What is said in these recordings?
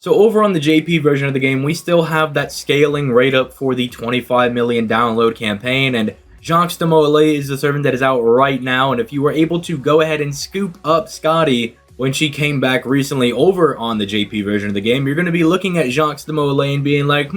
So over on the JP version of the game, we still have that scaling right up for the 25 million download campaign, and Jacques de Molay is the servant that is out right now, and if you were able to go ahead and scoop up Scotty when she came back recently over on the JP version of the game, you're going to be looking at Jacques de Molay and being like,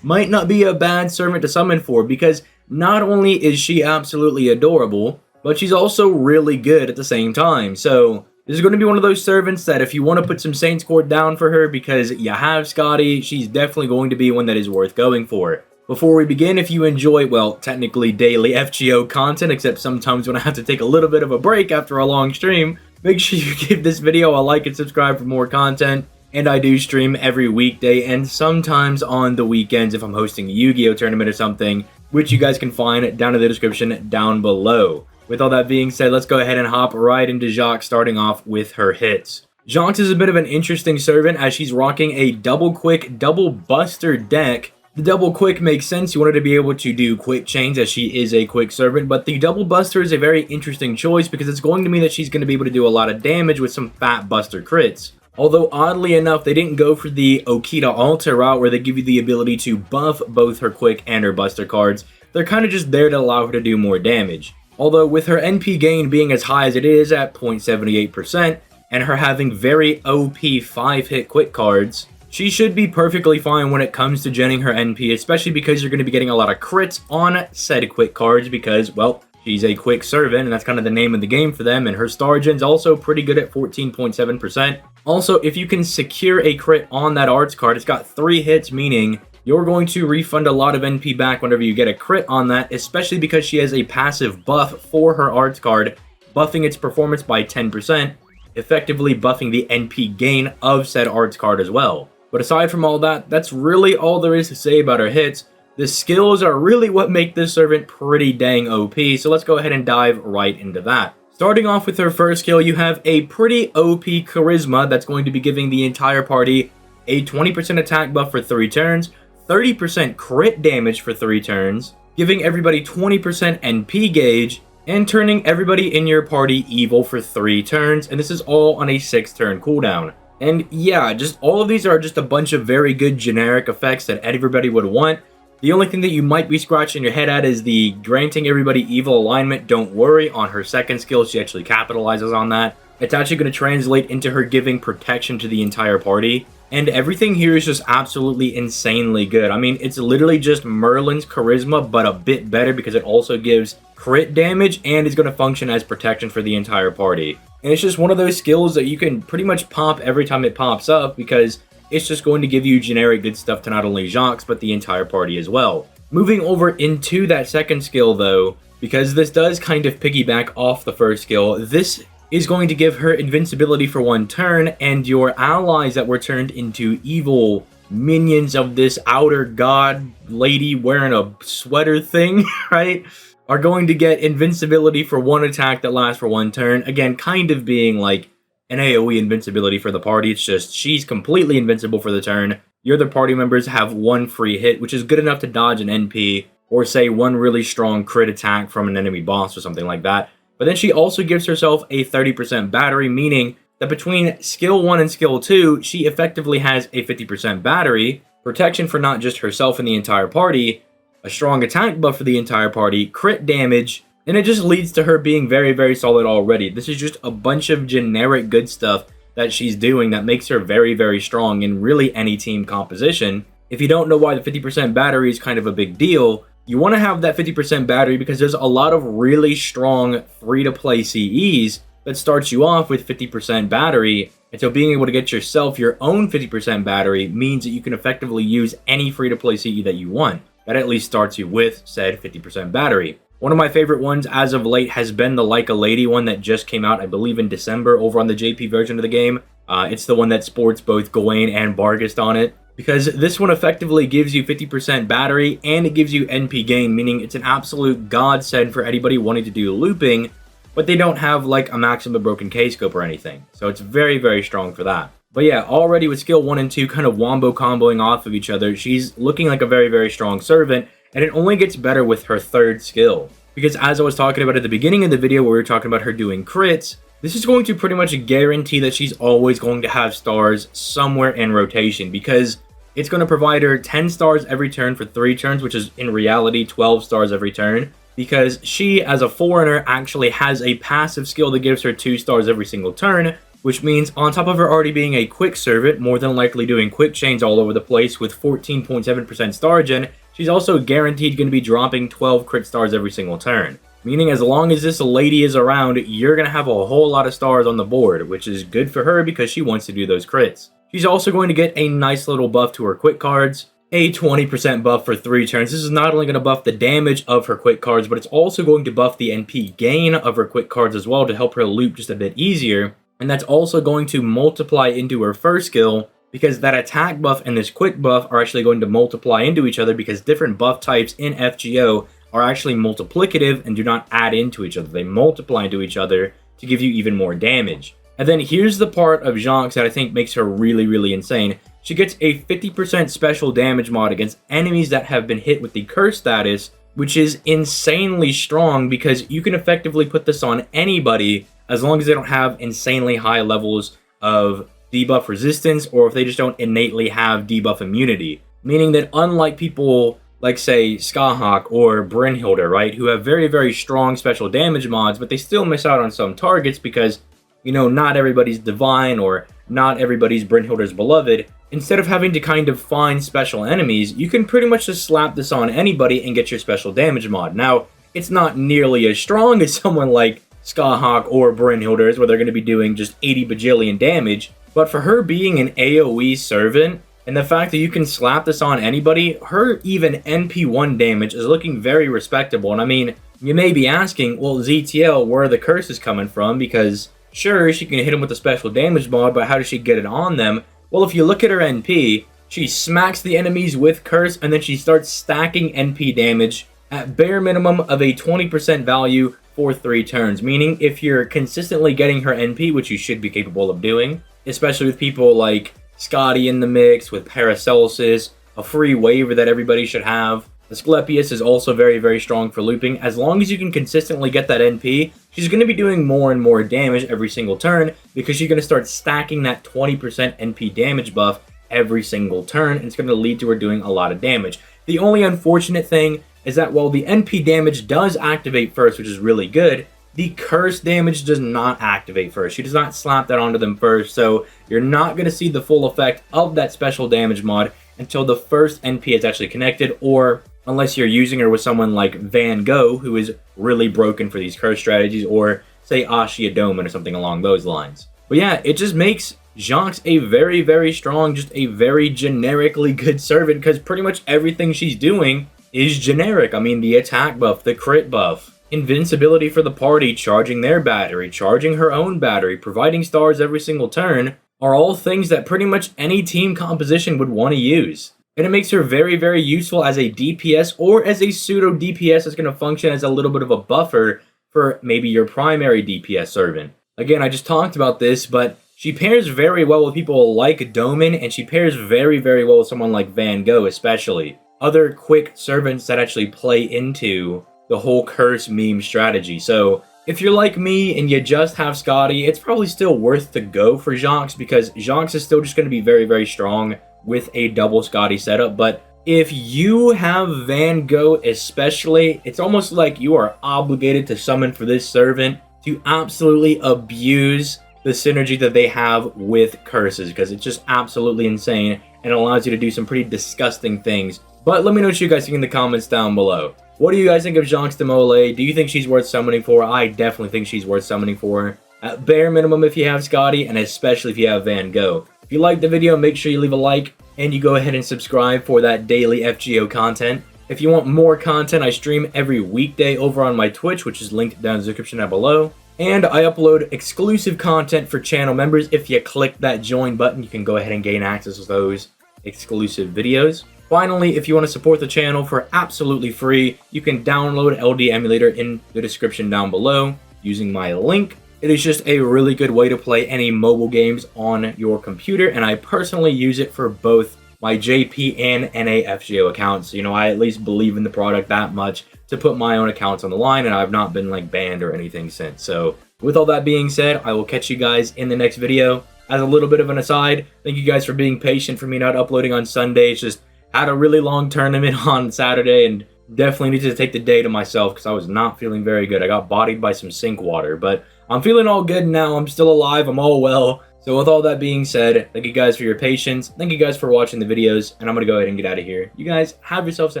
might not be a bad servant to summon for, because not only is she absolutely adorable, but she's also really good at the same time. So this is going to be one of those servants that if you want to put some Saints Court down for her because you have Scotty, she's definitely going to be one that is worth going for. Before we begin, if you enjoy, well, technically daily FGO content, except sometimes when I have to take a little bit of a break after a long stream, make sure you give this video a like and subscribe for more content. And I do stream every weekday and sometimes on the weekends if I'm hosting a Yu-Gi-Oh tournament or something, which you guys can find down in the description down below. With all that being said, let's go ahead and hop right into Jacques, starting off with her hits. Jacques is a bit of an interesting servant as she's rocking a double quick, double buster deck. The double quick makes sense, you wanted to be able to do quick chains as she is a quick servant, but the double buster is a very interesting choice because it's going to mean that she's going to be able to do a lot of damage with some fat buster crits. Although oddly enough, they didn't go for the Okita Alta route where they give you the ability to buff both her quick and her buster cards. They're kind of just there to allow her to do more damage. Although with her NP gain being as high as it is at 0.78% and her having very OP 5-hit quick cards, she should be perfectly fine when it comes to genning her NP, especially because you're going to be getting a lot of crits on said quick cards because, well, she's a quick servant and that's kind of the name of the game for them, and her star gen's also pretty good at 14.7%. Also, if you can secure a crit on that arts card, it's got 3 hits, meaning you're going to refund a lot of NP back whenever you get a crit on that, especially because she has a passive buff for her arts card, buffing its performance by 10%, effectively buffing the NP gain of said arts card as well. But aside from all that, that's really all there is to say about her hits. The skills are really what make this servant pretty dang OP, so let's go ahead and dive right into that. Starting off with her first skill, you have a pretty OP charisma that's going to be giving the entire party a 20% attack buff for 3 turns, 30% crit damage for 3 turns, giving everybody 20% NP gauge, and turning everybody in your party evil for 3 turns, and this is all on a 6-turn cooldown. And yeah, just all of these are just a bunch of very good generic effects that everybody would want. The only thing that you might be scratching your head at is the granting everybody evil alignment. Don't worry, on her second skill, she actually capitalizes on that. It's actually going to translate into her giving protection to the entire party. And everything here is just absolutely insanely good. I mean, it's literally just Merlin's charisma, but a bit better because it also gives crit damage and is going to function as protection for the entire party. And it's just one of those skills that you can pretty much pop every time it pops up because it's just going to give you generic good stuff to not only Jacques, but the entire party as well. Moving over into that second skill though, because this does kind of piggyback off the first skill, this is going to give her invincibility for 1 turn, and your allies that were turned into evil minions of this outer god lady wearing a sweater thing, right, are going to get invincibility for 1 attack that lasts for 1 turn. Again, kind of being like an AoE invincibility for the party. It's just she's completely invincible for the turn. Your other party members have 1 free hit, which is good enough to dodge an NP, or say 1 really strong crit attack from an enemy boss or something like that. But then she also gives herself a 30% battery, meaning that between skill 1 and skill 2, she effectively has a 50% battery, protection for not just herself and the entire party, a strong attack buff for the entire party, crit damage, and it just leads to her being very, very solid already. This is just a bunch of generic good stuff that she's doing that makes her very, very strong in really any team composition. If you don't know why the 50% battery is kind of a big deal, you want to have that 50% battery because there's a lot of really strong free-to-play CEs that starts you off with 50% battery, and so being able to get yourself your own 50% battery means that you can effectively use any free-to-play CE that you want. That at least starts you with said 50% battery. One of my favorite ones as of late has been the Like a Lady one that just came out, I believe in December, over on the JP version of the game. It's the one that sports both Gawain and Barghest on it, because this one effectively gives you 50% battery and it gives you NP gain, meaning it's an absolute godsend for anybody wanting to do looping, but they don't have like a maximum broken K-scope or anything. So it's very, very strong for that. But yeah, already with skill 1 and 2 kind of wombo comboing off of each other, she's looking like a very, very strong servant, and it only gets better with her third skill. Because as I was talking about at the beginning of the video where we were talking about her doing crits, This is going to pretty much guarantee that she's always going to have stars somewhere in rotation, because it's going to provide her 10 stars every turn for 3 turns, which is in reality 12 stars every turn, because she, as a foreigner, actually has a passive skill that gives her 2 stars every single turn, which means on top of her already being a quick servant, more than likely doing quick chains all over the place with 14.7% star gen, she's also guaranteed going to be dropping 12 crit stars every single turn. Meaning as long as this lady is around, you're going to have a whole lot of stars on the board, which is good for her because she wants to do those crits. She's also going to get a nice little buff to her quick cards, a 20% buff for 3 turns. This is not only going to buff the damage of her quick cards, but it's also going to buff the NP gain of her quick cards as well to help her loop just a bit easier. And that's also going to multiply into her first skill, because that attack buff and this quick buff are actually going to multiply into each other, because different buff types in FGO are actually multiplicative and do not add into each other. They multiply into each other to give you even more damage. And then here's the part of Jacques that I think makes her really, really insane. She gets a 50% special damage mod against enemies that have been hit with the curse status, which is insanely strong because you can effectively put this on anybody as long as they don't have insanely high levels of debuff resistance, or if they just don't innately have debuff immunity. Meaning that unlike people like, say, Skahawk or Brynhilde, right, who have very, very strong special damage mods, but they still miss out on some targets because, you know, not everybody's Divine or not everybody's Brynhilde's Beloved. Instead of having to kind of find special enemies, you can pretty much just slap this on anybody and get your special damage mod. Now, it's not nearly as strong as someone like Skahawk or Brynhilde's, where they're going to be doing just 80 bajillion damage, but for her being an AoE servant, and the fact that you can slap this on anybody, her even NP1 damage is looking very respectable. And I mean, you may be asking, well, ZTL, where are the curses coming from? Because sure, she can hit them with a special damage mod, but how does she get it on them? Well, if you look at her NP, she smacks the enemies with curse, and then she starts stacking NP damage at bare minimum of a 20% value for 3 turns. Meaning, if you're consistently getting her NP, which you should be capable of doing, especially with people like Scotty in the mix, with Paracelsus, a free waiver that everybody should have. Asclepius is also very, very strong for looping. As long as you can consistently get that NP, she's going to be doing more and more damage every single turn, because she's going to start stacking that 20% NP damage buff every single turn, and it's going to lead to her doing a lot of damage. The only unfortunate thing is that while the NP damage does activate first, which is really good, the curse damage does not activate first. She does not slap that onto them first, so you're not going to see the full effect of that special damage mod until the first NP is actually connected, or unless you're using her with someone like Van Gogh, who is really broken for these curse strategies, or say Ashia Doman or something along those lines. But yeah, it just makes Jacques a very, very strong, just a very generically good servant, because pretty much everything she's doing is generic. I mean, the attack buff, the crit buff, invincibility for the party, charging their battery, charging her own battery, providing stars every single turn, are all things that pretty much any team composition would want to use. And it makes her very, very useful as a DPS, or as a pseudo DPS that's going to function as a little bit of a buffer for maybe your primary DPS servant. Again, I just talked about this, but she pairs very well with people like Doman, and she pairs very, very well with someone like Van Gogh especially. Other quick servants that actually play into the whole curse meme strategy. So if you're like me and you just have Scotty, it's probably still worth to go for Jacques, because Jacques is still just going to be very, very strong with a double Scotty setup. But if you have Van Gogh especially, it's almost like you are obligated to summon for this servant to absolutely abuse the synergy that they have with curses, because it's just absolutely insane and allows you to do some pretty disgusting things. But let me know what you guys think in the comments down below. What do you guys think of Jacques de Molay? Do you think she's worth summoning for? I definitely think she's worth summoning for. At bare minimum if you have Scotty, and especially if you have Van Gogh. If you liked the video, make sure you leave a like, and you go ahead and subscribe for that daily FGO content. If you want more content, I stream every weekday over on my Twitch, which is linked down in the description down below. And I upload exclusive content for channel members. If you click that join button, you can go ahead and gain access to those exclusive videos. Finally, if you want to support the channel for absolutely free, you can download LD Emulator in the description down below using my link. It is just a really good way to play any mobile games on your computer, and I personally use it for both my JP and NA FGO accounts. You know, I at least believe in the product that much to put my own accounts on the line, and I've not been like banned or anything since. So With all that being said, I will catch you guys in the next video. As a little bit of an aside, thank you guys for being patient for me not uploading on Sundays. Just had a really long tournament on Saturday and definitely need to take the day to myself because I was not feeling very good. I got bodied by some sink water, but I'm feeling all good now. I'm still alive. I'm all well. So with all that being said, thank you guys for your patience. Thank you guys for watching the videos, and I'm going to go ahead and get out of here. You guys have yourselves a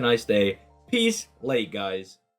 nice day. Peace. Late, guys.